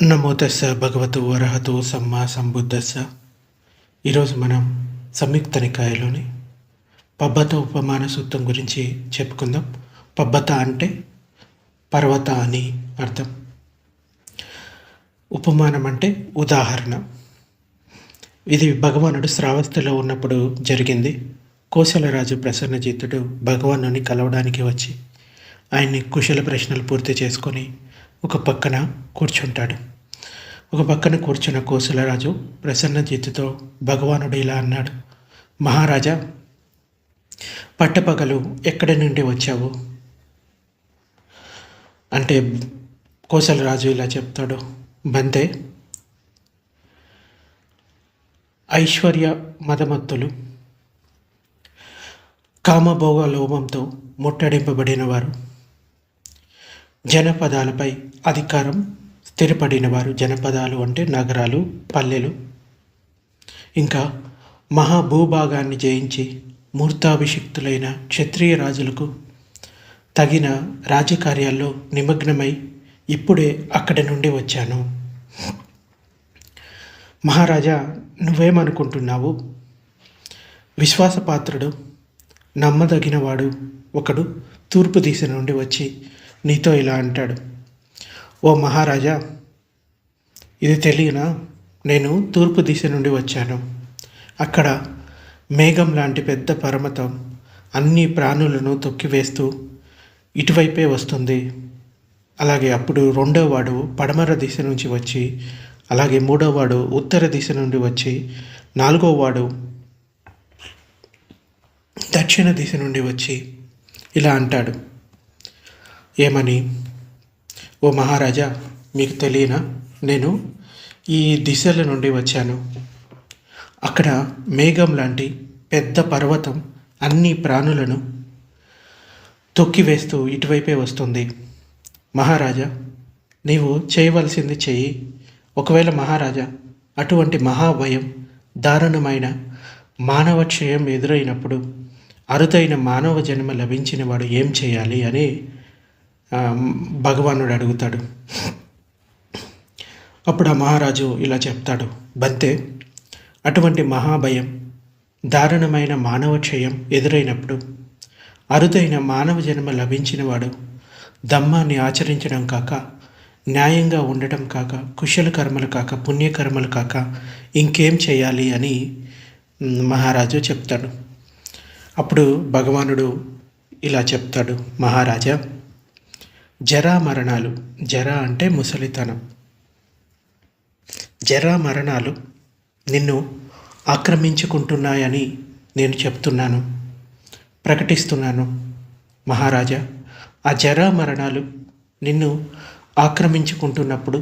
నమో తస్స భగవతు వరహతు సమ్మా సంబుద్ధస్స. ఈరోజు మనం సంయుక్త నికాయలోని పబ్బత ఉపమాన సూత్రం గురించి చెప్పుకుందాం. పబ్బత అంటే పర్వత అని అర్థం. ఉపమానం అంటే ఉదాహరణ. ఇది భగవానుడు శ్రావస్తిలో ఉన్నప్పుడు జరిగింది. కోశలరాజు ప్రసన్నజిత్తుడు భగవానుని కలవడానికి వచ్చి ఆయన్ని కుశల ప్రశ్నలు పూర్తి చేసుకొని ఒక పక్కన కూర్చుంటాడు. ఒక పక్కన కూర్చున్న కోసలరాజు ప్రసన్నజిత్తుతో భగవానుడు ఇలా అన్నాడు: మహారాజా, పట్టపగలు ఎక్కడి నుండి వచ్చావు అంటే కోసలరాజు ఇలా చెప్తాడు: బంతే, ఐశ్వర్య మదమత్తులు, కామభోగ లోభంతో ముట్టడింపబడిన వారు, జనపదాలపై అధికారం స్థిరపడిన వారు. జనపదాలు అంటే నగరాలు, పల్లెలు. ఇంకా మహాభూభాగాన్ని జయించి మూర్తాభిషిక్తులైన క్షత్రియ రాజులకు తగిన రాజకార్యాల్లో నిమగ్నమై ఇప్పుడే అక్కడి నుండి వచ్చాను. మహారాజా, నువ్వేమనుకుంటున్నావు? విశ్వాసపాత్రుడు, నమ్మదగినవాడు ఒకడు తూర్పు దిశ నుండి వచ్చి నీతో ఇలా అంటాడు: ఓ మహారాజా, ఇది తెలియనా? నేను తూర్పు దిశ నుండి వచ్చాను. అక్కడ మేఘం లాంటి పెద్ద పర్వతం అన్ని ప్రాణులను తొక్కివేస్తూ ఇటువైపే వస్తుంది. అలాగే అప్పుడు రెండోవాడు పడమర దిశ నుంచి వచ్చి, అలాగే మూడోవాడు ఉత్తర దిశ నుండి వచ్చి, నాలుగోవాడు దక్షిణ దిశ నుండి వచ్చి ఇలా అంటాడు. ఏమని? ఓ మహారాజా, మీకు తెలియనా? నేను ఈ దిశల నుండి వచ్చాను. అక్కడ మేఘం లాంటి పెద్ద పర్వతం అన్ని ప్రాణులను తొక్కివేస్తూ ఇటువైపే వస్తుంది. మహారాజా, నీవు చేయవలసింది చెయ్యి. ఒకవేళ మహారాజా అటువంటి మహాభయం, దారుణమైన మానవక్షయం ఎదురైనప్పుడు అరుదైన మానవ జన్మ లభించిన వాడు ఏం చేయాలి అని భగవానుడు అడుగుతాడు. అప్పుడు ఆ మహారాజు ఇలా చెప్తాడు: బంతే, అటువంటి మహాభయం, దారుణమైన మానవక్షయం ఎదురైనప్పుడు అరుదైన మానవ జన్మ లభించిన వాడు ధమ్మాన్ని ఆచరించడం కాక, న్యాయంగా ఉండటం కాక, కుశల కర్మలు కాక, పుణ్యకర్మలు కాక ఇంకేం చేయాలి అని మహారాజు చెప్తాడు. అప్పుడు భగవానుడు ఇలా చెప్తాడు: మహారాజా, జరా మరణాలు, జరా అంటే ముసలితనం, జరా మరణాలు నిన్ను ఆక్రమించుకుంటున్నాయని నేను చెప్తున్నాను, ప్రకటిస్తున్నాను. మహారాజా, ఆ జరా మరణాలు నిన్ను ఆక్రమించుకుంటున్నప్పుడు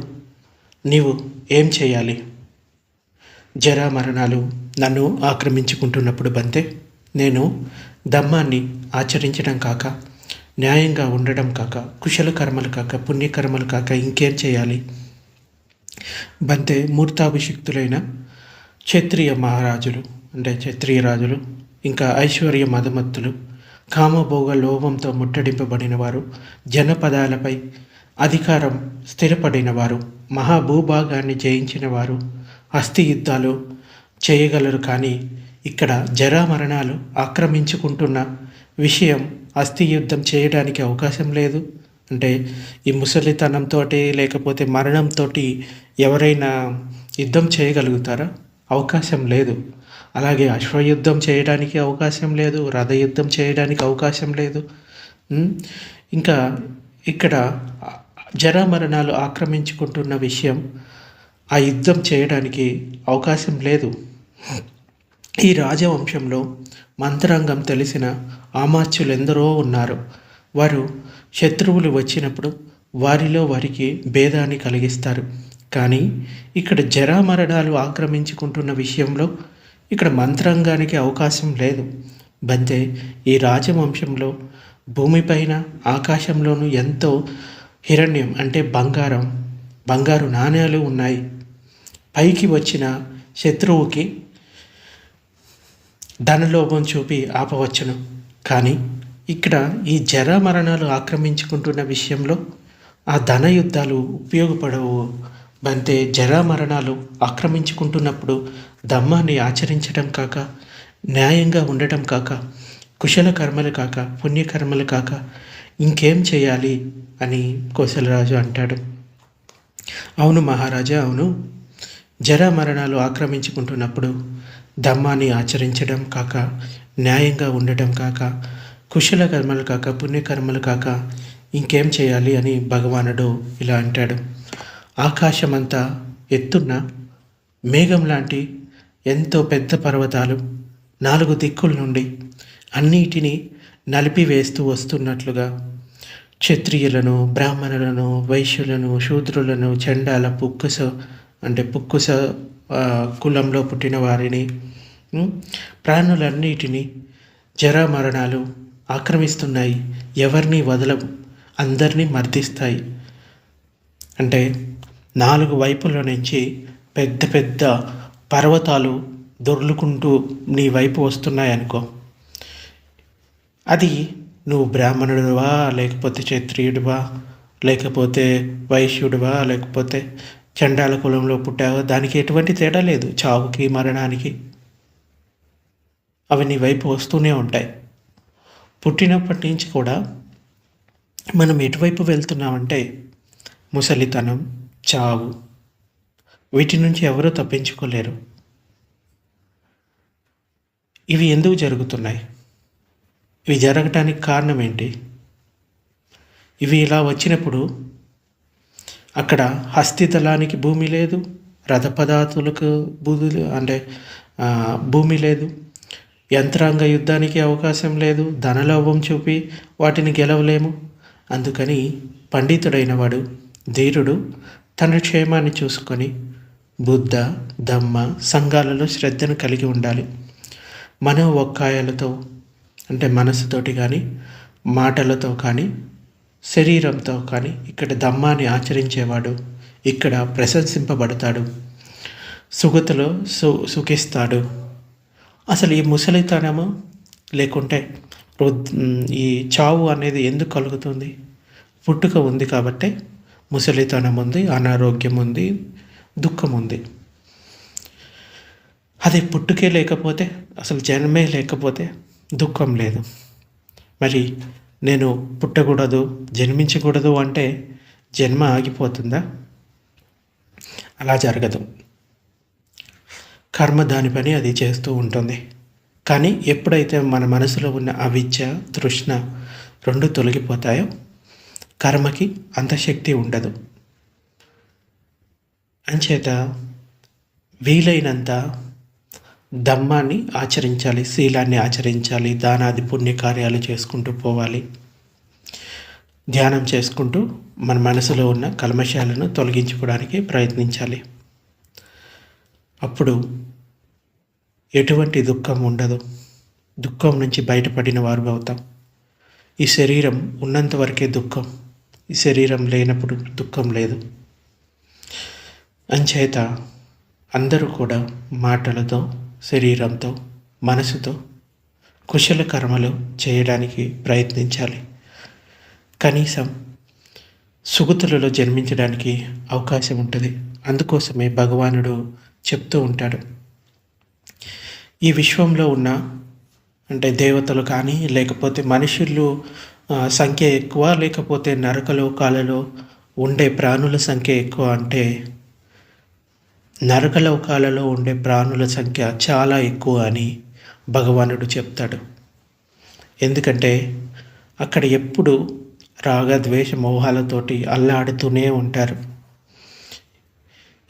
నీవు ఏం చేయాలి? జరా మరణాలు నన్ను ఆక్రమించుకుంటున్నప్పుడు బంతే, నేను ధమ్మాన్ని ఆచరించడం కాక, న్యాయంగా ఉండడం కాక, కుశల కర్మలు కాక, పుణ్యకర్మలు కాక ఇంకేం చేయాలి? బంతే, మూర్తాభిషిక్తులైన క్షత్రియ మహారాజులు అంటే క్షత్రియ రాజులు, ఇంకా ఐశ్వర్య మదమత్తులు, కామభోగ లోభంతో ముట్టడింపబడిన వారు, జనపదాలపై అధికారం స్థిరపడిన వారు, మహాభూభాగాన్ని జయించిన వారు అస్థి యుద్ధాలు చేయగలరు. కానీ ఇక్కడ జరామరణాలు ఆక్రమించుకుంటున్న విషయం అస్థి యుద్ధం చేయడానికి అవకాశం లేదు. అంటే ఈ ముసలితనంతో లేకపోతే మరణంతో ఎవరైనా యుద్ధం చేయగలుగుతారా? అవకాశం లేదు. అలాగే అశ్వయుద్ధం చేయడానికి అవకాశం లేదు, రథయుద్ధం చేయడానికి అవకాశం లేదు. ఇంకా ఇక్కడ జరామరణాలు ఆక్రమించుకుంటున్న విషయం, ఆ యుద్ధం చేయడానికి అవకాశం లేదు. ఈ రాజవంశంలో మంత్రాంగం తెలిసిన ఆమాత్యులు ఎందరో ఉన్నారు. వారు శత్రువులు వచ్చినప్పుడు వారిలో వారికి భేదాన్ని కలిగిస్తారు. కానీ ఇక్కడ జరామరణాలు ఆక్రమించుకుంటున్న విషయంలో ఇక్కడ మంత్రాంగానికి అవకాశం లేదు. బంతే, ఈ రాజవంశంలో భూమిపైన ఆకాశంలోనూ ఎంతో హిరణ్యం అంటే బంగారు నాణ్యాలు ఉన్నాయి. పైకి వచ్చిన శత్రువుకి ధనలోభం చూపి ఆపవచ్చును. కానీ ఇక్కడ ఈ జరామరణాలు ఆక్రమించుకుంటున్న విషయంలో ఆ ధన యుద్ధాలు ఉపయోగపడవు. బంతే జరామరణాలు ఆక్రమించుకుంటున్నప్పుడు ధమ్మాన్ని ఆచరించడం కాక, న్యాయంగా ఉండటం కాక, కుశల కర్మలు కాక, పుణ్యకర్మలు కాక ఇంకేం చేయాలి అని కోసలరాజు అంటాడు. అవును మహారాజా, అవును. జరామరణాలు ఆక్రమించుకుంటున్నప్పుడు ధమ్మాన్ని ఆచరించడం కాక, న్యాయంగా ఉండటం కాక, కుశల కర్మలు కాక, పుణ్యకర్మలు కాక ఇంకేం చేయాలి అని భగవానుడు ఇలా అంటాడు. ఆకాశమంతా ఎత్తున్న మేఘం లాంటి ఎంతో పెద్ద పర్వతాలు 4 దిక్కుల నుండి అన్నిటినీ నలిపివేస్తూ వస్తున్నట్లుగా క్షత్రియులను, బ్రాహ్మణులను, వైశ్యులను, శూద్రులను, చండాల పుక్కుస కులంలో పుట్టిన వారిని, ప్రాణులన్నిటినీ జరామరణాలు ఆక్రమిస్తున్నాయి. ఎవరిని వదలవు, అందరినీ మర్దిస్తాయి. అంటే 4 వైపుల నుంచి పెద్ద పెద్ద పర్వతాలు దొర్లుకుంటూ నీ వైపు వస్తున్నాయనుకో, అది నువ్వు బ్రాహ్మణుడివా, లేకపోతే క్షత్రియుడివా, లేకపోతే వైశ్యుడివా, లేకపోతే చండాల కులంలో పుట్టావా, దానికి ఎటువంటి తేడా లేదు. చావుకి మరణానికి అవి నీ వైపు వస్తూనే ఉంటాయి. పుట్టినప్పటి నుంచి కూడా మనం ఎటువైపు వెళ్తున్నామంటే ముసలితనం, చావు, వీటి నుంచి ఎవరూ తప్పించుకోలేరు. ఇవి ఎందుకు జరుగుతున్నాయి? ఇవి జరగటానికి కారణం ఏంటి? ఇవి ఇలా వచ్చినప్పుడు అక్కడ హస్తిదళానికి భూమి లేదు, రథపదార్థులకు భూమి లేదు, యంత్రాంగ యుద్ధానికి అవకాశం లేదు, ధనలోభం చూపి వాటిని గెలవలేము. అందుకని పండితుడైన వాడు, ధీరుడు తన క్షేమాన్ని చూసుకొని బుద్ధ, ధమ్మ సంఘాలలో శ్రద్ధను కలిగి ఉండాలి. మనోవక్కాయాలతో అంటే మనసుతోటి కానీ, మాటలతో కానీ, శరీరంతో కానీ ఇక్కడ ధమ్మాన్ని ఆచరించేవాడు ఇక్కడ ప్రశంసింపబడతాడు, సుగతిలో సుఖిస్తాడు. అసలు ఈ ముసలితనము లేకుంటే ఈ చావు అనేది ఎందుకు కలుగుతుంది? పుట్టుక ఉంది కాబట్టి ముసలితనం ఉంది, అనారోగ్యం ఉంది, దుఃఖం ఉంది. అదే పుట్టుకే లేకపోతే, అసలు జన్మే లేకపోతే దుఃఖం లేదు. మరి నేను పుట్టకూడదు, జన్మించకూడదు అంటే జన్మ ఆగిపోతుందా? అలా జరగదు. కర్మ దాని పని అది చేస్తూ ఉంటుంది. కానీ ఎప్పుడైతే మన మనసులో ఉన్న అవిద్య, తృష్ణ 2 తొలగిపోతాయో కర్మకి అంత శక్తి ఉండదు. అంచేత వీలైనంత ధమ్మాన్ని ఆచరించాలి, శీలాన్ని ఆచరించాలి, దానాది పుణ్యకార్యాలు చేసుకుంటూ పోవాలి. ధ్యానం చేసుకుంటూ మన మనసులో ఉన్న కల్మషాలను తొలగించుకోవడానికి ప్రయత్నించాలి. అప్పుడు ఎటువంటి దుఃఖం ఉండదు. దుఃఖం నుంచి బయటపడిన వారు అవుతాం. ఈ శరీరం ఉన్నంత వరకే దుఃఖం, ఈ శరీరం లేనప్పుడు దుఃఖం లేదు. అంచేత అందరూ కూడా మాటలతో, శరీరంతో, మనసుతో కుశల కర్మలు చేయడానికి ప్రయత్నించాలి. కనీసం సుగతులలో జన్మించడానికి అవకాశం ఉంటుంది. అందుకోసమే భగవానుడు చెప్తూ ఉంటాడు, ఈ విశ్వంలో ఉన్న అంటే దేవతలు కానీ, లేకపోతే మనుషులు సంఖ్య ఎక్కువ, లేకపోతే నరకలోకాలలో ఉండే ప్రాణుల సంఖ్య ఎక్కువ అంటే నరకలోకాలలో ఉండే ప్రాణుల సంఖ్య చాలా ఎక్కువ అని భగవానుడు చెప్తాడు. ఎందుకంటే అక్కడ ఎప్పుడు రాగద్వేష మోహాలతోటి అల్లాడుతూనే ఉంటారు.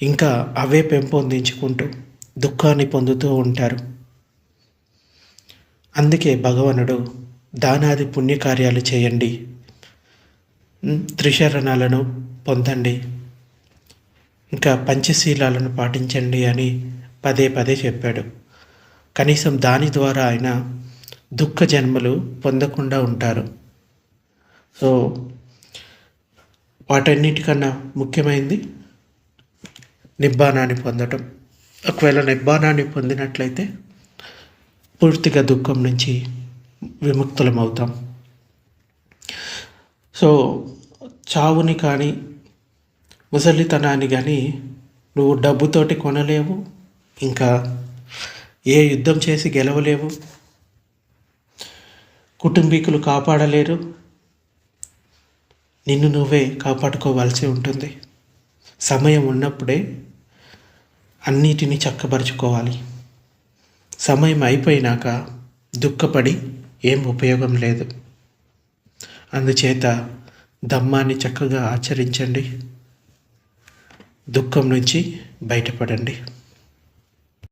ఇంకా అవే పెంపొందించుకుంటూ దుఃఖాన్ని పొందుతూ ఉంటారు. అందుకే భగవానుడు దానాది పుణ్యకార్యాలు చేయండి, త్రిశరణాలను పొందండి, ఇంకా పంచశీలాలను పాటించండి అని పదే పదే చెప్పాడు. కనీసం దాని ద్వారా ఆయన దుఃఖ జన్మలు పొందకుండా ఉంటారు. సో వాటన్నిటికన్నా ముఖ్యమైనది నిబ్బానాన్ని పొందటం. ఒకవేళ నిబ్బానాన్ని పొందినట్లయితే పూర్తిగా దుఃఖం నుంచి విముక్తులం అవుతాం. సో చావుని కానీ, ముసలితనాన్ని కానీ నువ్వు డబ్బుతోటి కొనలేవు, ఇంకా ఏ యుద్ధం చేసి గెలవలేవు, కుటుంబీకులు కాపాడలేరు, నిన్ను నువ్వే కాపాడుకోవాల్సి ఉంటుంది. సమయం ఉన్నప్పుడే అన్నిటినీ చక్కబరుచుకోవాలి. సమయం అయిపోయినాక దుఃఖపడి ఏం ఉపయోగం లేదు. అందుచేత ధమ్మాన్ని చక్కగా ఆచరించండి, దుఃఖం నుంచి బయటపడండి.